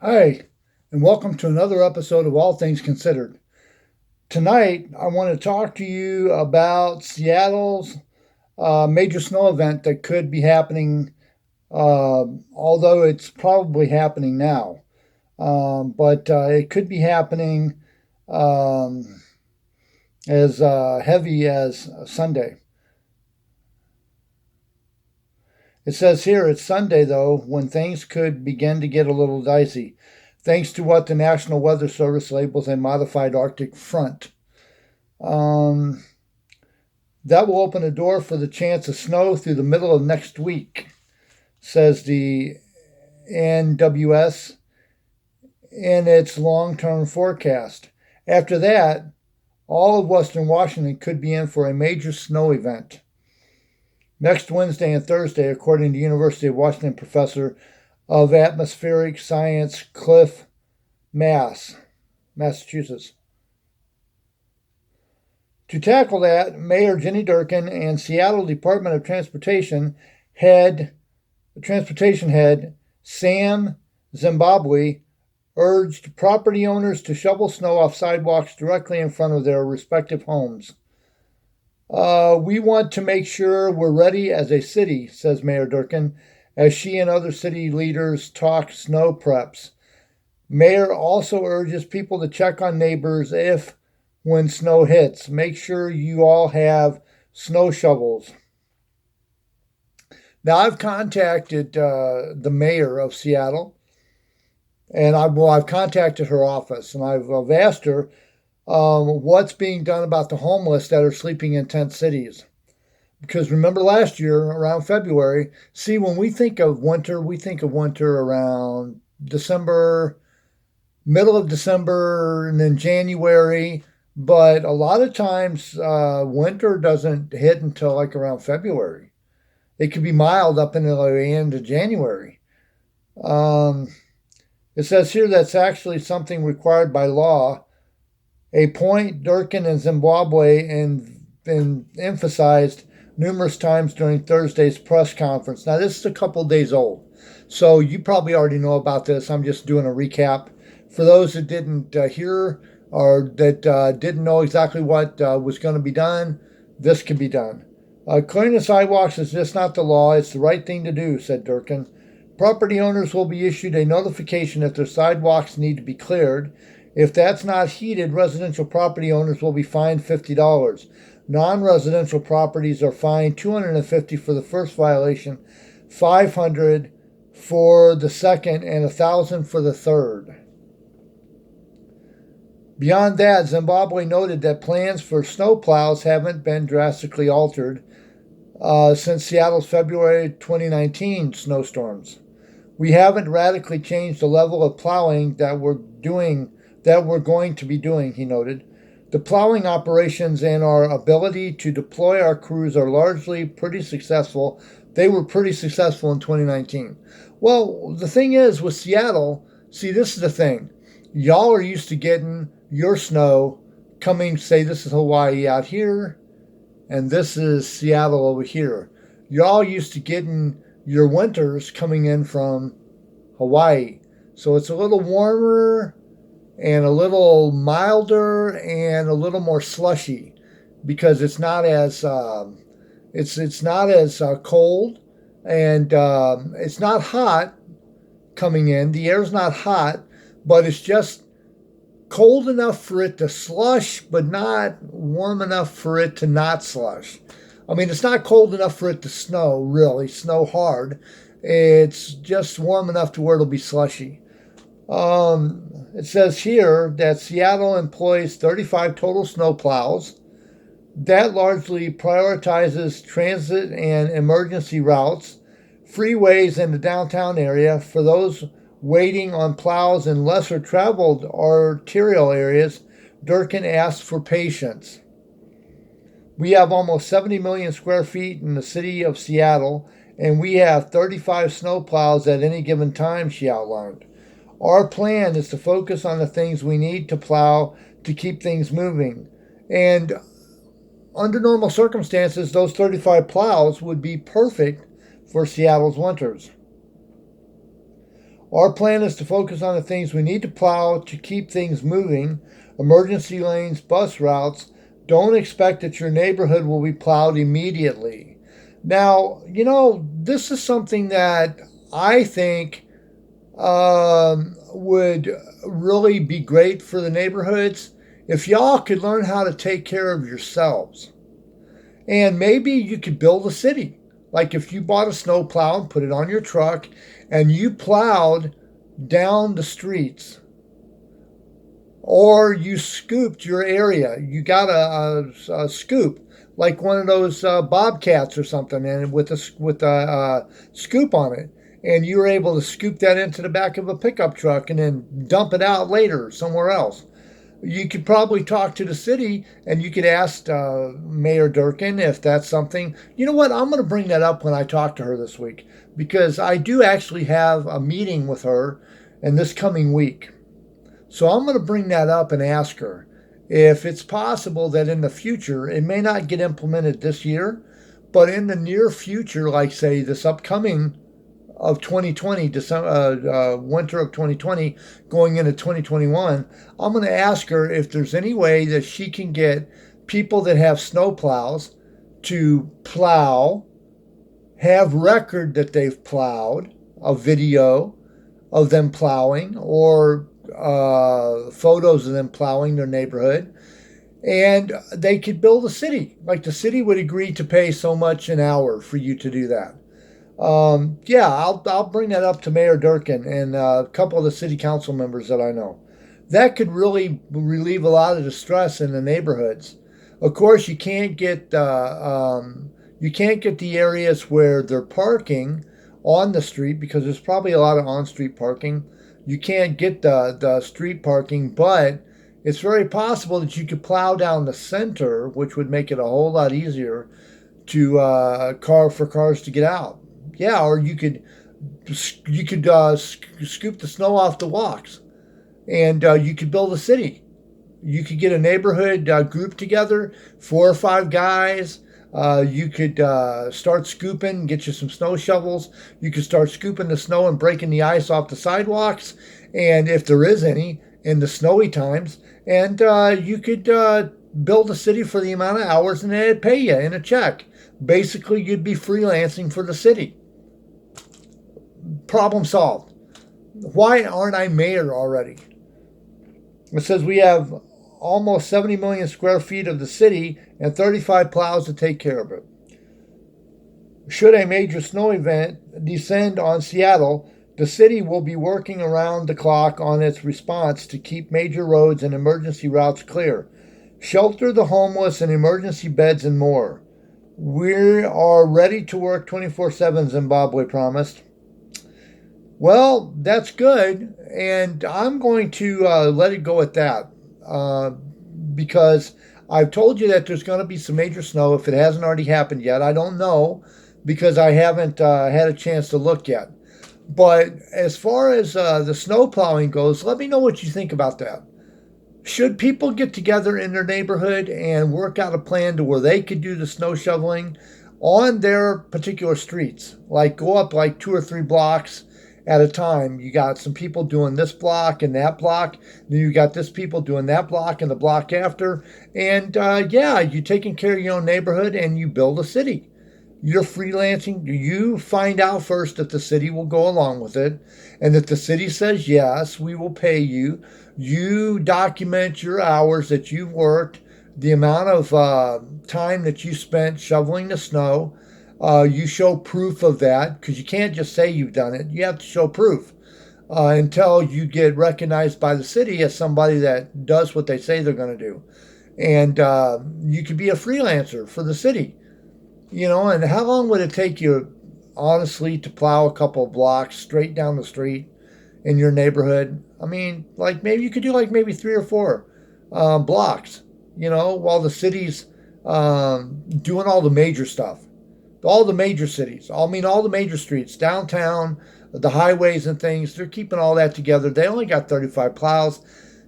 Hi, and welcome to another episode of All Things Considered. Tonight, I want to talk to you about Seattle's major snow event that could be happening, although it's probably happening now. But it could be happening um, as heavy as Sunday. It says here it's Sunday, though, when things could begin to get a little dicey, thanks to what the National Weather Service labels a modified Arctic front. Um, that will open a door for the chance of snow through the middle of next week, says the NWS in its long term forecast. After that, all of Western Washington could be in for a major snow event. Next Wednesday and Thursday, according to University of Washington professor of atmospheric science Cliff Massachusetts. To tackle that, Mayor Jenny Durkan and Seattle Department of Transportation head Sam Zimbabwe urged property owners to shovel snow off sidewalks directly in front of their respective homes. We want to make sure we're ready as a city, says Mayor Durkan, as she and other city leaders talk snow preps. Mayor also urges people to check on neighbors when snow hits. Make sure you all have snow shovels. Now, I've contacted the mayor of Seattle, and I've contacted her office, and I've asked her what's being done about the homeless that are sleeping in tent cities. Because remember last year, around February, see, when we think of winter around December, middle of December, and then January. But a lot of times, winter doesn't hit until like around February. It could be mild up until the end of January. It says here that's actually something required by law, a point Durkan and Zimbabwe emphasized numerous times during Thursday's press conference. Now, this is a couple days old, so you probably already know about this. I'm just doing a recap. For those that didn't hear or that didn't know exactly what was going to be done, this can be done. Clearing the sidewalks is just not the law. It's the right thing to do, said Durkan. Property owners will be issued a notification if their sidewalks need to be cleared. If that's not heeded, residential property owners will be fined $50. Non-residential properties are fined $250 for the first violation, $500 for the second, and $1,000 for the third. Beyond that, Zimbabwe noted that plans for snow plows haven't been drastically altered since Seattle's February 2019 snowstorms. We haven't radically changed the level of plowing that we're going to be doing, he noted. The plowing operations and our ability to deploy our crews are largely pretty successful. They were pretty successful in 2019. Well, the thing is with Seattle, see, this is the thing. Y'all are used to getting your snow coming, say this is Hawaii out here, and this is Seattle over here. Y'all used to getting your winters coming in from Hawaii. So it's a little warmer and a little milder and a little more slushy because it's not as cold, and it's not hot coming in. The air's not hot, but it's just cold enough for it to slush, but not warm enough for it to not slush. I mean, it's not cold enough for it to snow, really, snow hard. It's just warm enough to where it'll be slushy. It says here that Seattle employs 35 total snow plows. That largely prioritizes transit and emergency routes, freeways in the downtown area. For those waiting on plows in lesser traveled arterial areas, Durkan asked for patience. We have almost 70 million square feet in the city of Seattle, and we have 35 snow plows at any given time, she outlined. Our plan is to focus on the things we need to plow to keep things moving. And under normal circumstances, those 35 plows would be perfect for Seattle's winters. Our plan is to focus on the things we need to plow to keep things moving, emergency lanes, bus routes. Don't expect that your neighborhood will be plowed immediately. Now, this is something that I think would really be great for the neighborhoods if y'all could learn how to take care of yourselves. And maybe you could build a city. Like if you bought a snow plow and put it on your truck and you plowed down the streets, or you scooped your area. You got a scoop, like one of those bobcats or something, and with a scoop on it, and you were able to scoop that into the back of a pickup truck and then dump it out later somewhere else. You could probably talk to the city and you could ask Mayor Durkan if that's something. You know what? I'm going to bring that up when I talk to her this week, because I do actually have a meeting with her in this coming week. So I'm going to bring that up and ask her if it's possible that in the future, it may not get implemented this year, but in the near future, like say this upcoming of 2020, winter of 2020, going into 2021, I'm going to ask her if there's any way that she can get people that have snow plows to plow, have record that they've plowed, a video of them plowing, or photos of them plowing their neighborhood, and they could build a city. Like the city would agree to pay so much an hour for you to do that. Yeah, I'll bring that up to Mayor Durkan and a couple of the city council members that I know. That could really relieve a lot of the stress in the neighborhoods. Of course, you can't get the areas where they're parking on the street, because there's probably a lot of on-street parking. You can't get the street parking, but it's very possible that you could plow down the center, which would make it a whole lot easier to for cars to get out. Yeah, or you could scoop the snow off the walks, and you could build a city. You could get a neighborhood group together, 4 or 5 guys. You could start scooping, get you some snow shovels. You could start scooping the snow and breaking the ice off the sidewalks, and if there is any in the snowy times, and you could build a city for the amount of hours, and they'd pay you in a check. Basically, you'd be freelancing for the city. Problem solved. Why aren't I mayor already? It says we have almost 70 million square feet of the city and 35 plows to take care of it. Should a major snow event descend on Seattle, the city will be working around the clock on its response to keep major roads and emergency routes clear, shelter the homeless and emergency beds, and more. We are ready to work 24/7, Zimbabwe promised. Well, that's good, and I'm going to let it go at that, because I've told you that there's going to be some major snow. If it hasn't already happened yet, I don't know, because I haven't had a chance to look yet. But as far as the snow plowing goes, let me know what you think about that. Should people get together in their neighborhood and work out a plan to where they could do the snow shoveling on their particular streets? Like go up like 2 or 3 blocks at a time. You got some people doing this block and that block. Then you got this people doing that block and the block after. And yeah, you're taking care of your own neighborhood and you build a city. You're freelancing. You find out first that the city will go along with it, and that the city says, yes, we will pay you. You document your hours that you've worked, the amount of time that you spent shoveling the snow. You show proof of that, because you can't just say you've done it. You have to show proof until you get recognized by the city as somebody that does what they say they're going to do. And you could be a freelancer for the city. And how long would it take you, honestly, to plow a couple of blocks straight down the street in your neighborhood? I mean, like maybe you could do like maybe 3 or 4 blocks, while the city's doing all the major stuff. All the major cities, all the major streets, downtown, the highways and things, they're keeping all that together. They only got 35 plows.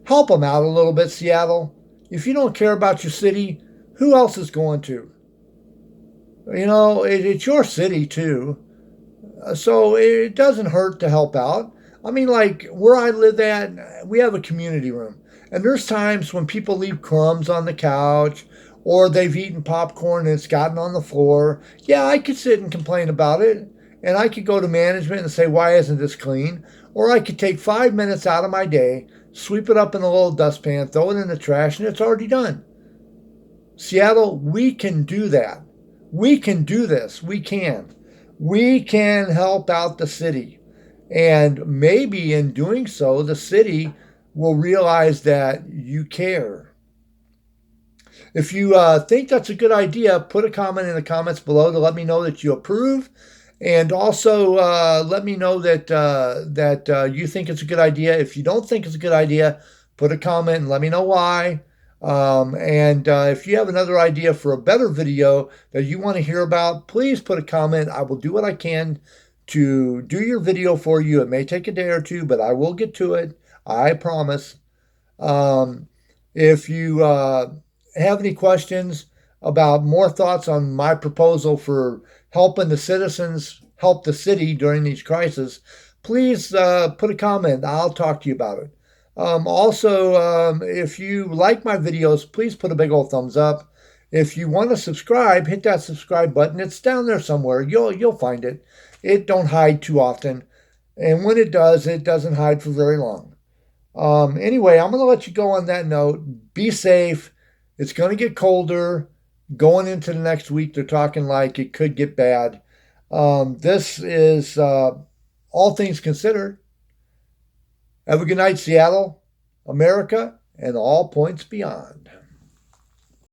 Help them out a little bit, Seattle. If you don't care about your city, who else is going to? It's your city too. So it doesn't hurt to help out. I mean, like where I live at, we have a community room. And there's times when people leave crumbs on the couch or they've eaten popcorn and it's gotten on the floor. Yeah, I could sit and complain about it. And I could go to management and say, why isn't this clean? Or I could take 5 minutes out of my day, sweep it up in a little dustpan, throw it in the trash, and it's already done. Seattle, we can do that. We can do this. We can. We can help out the city. And maybe in doing so, the city will realize that you care. If you think that's a good idea, put a comment in the comments below to let me know that you approve. And also let me know that you think it's a good idea. If you don't think it's a good idea, put a comment and let me know why. And if you have another idea for a better video that you want to hear about, please put a comment. I will do what I can to do your video for you. It may take a day or two, but I will get to it. I promise. If you have any questions about more thoughts on my proposal for helping the citizens help the city during these crises, please put a comment. I'll talk to you about it. Also, if you like my videos, please put a big old thumbs up. If you want to subscribe, hit that subscribe button. It's down there somewhere. You'll find it. It don't hide too often. And when it does, it doesn't hide for very long. Anyway, I'm going to let you go on that note. Be safe. It's going to get colder. Going into the next week, they're talking like it could get bad. This is all things considered. Have a good night, Seattle, America, and all points beyond.